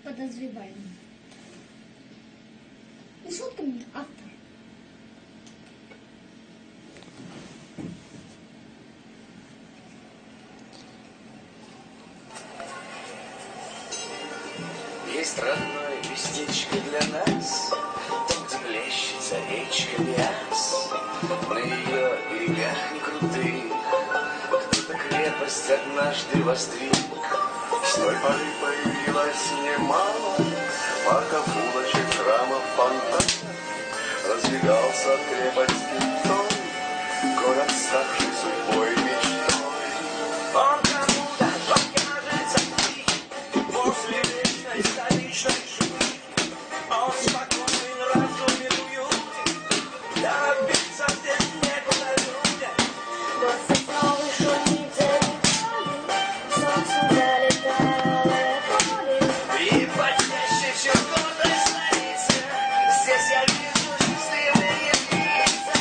подозреваемым. И шутками автор. Есть родное местечко для нас, там, где плещется речка Виас. На ее берегах не крутых кто-то крепость однажды воздвиг. С той поры появилось немало парков, улочек, храмов, фонтанов. Раздвигался от крепости той город, ставший судьбой мечтой. Он кому-то покажется после вечной столичной жизни. Он спокойный, разумен, уютен, да биться здесь некуда людям. Просто снова шумите, солнце залетало в поле. И почаще все в гордой столице, здесь я вижу счастливые лица.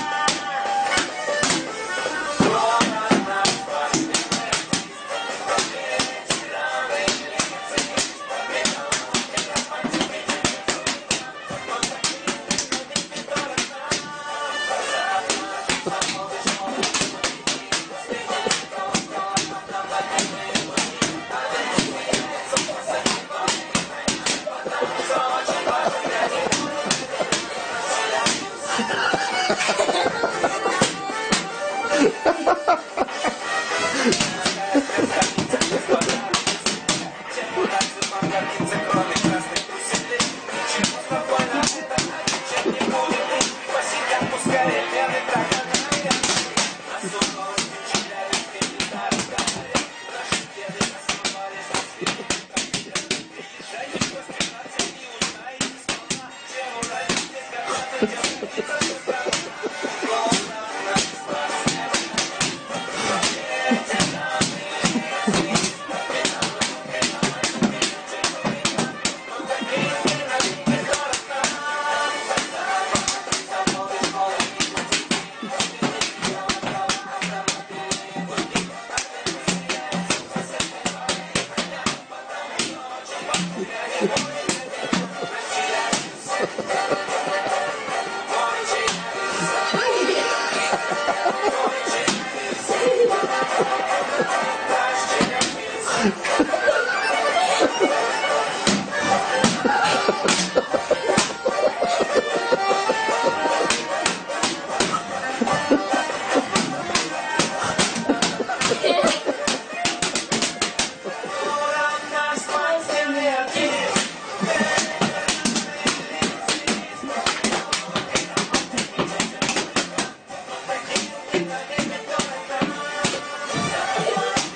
Город наш воспевает,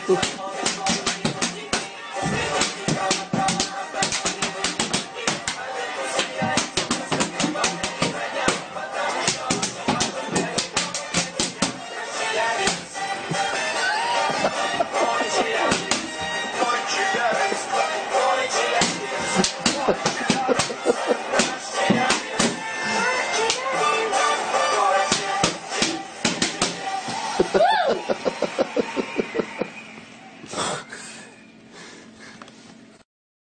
Тут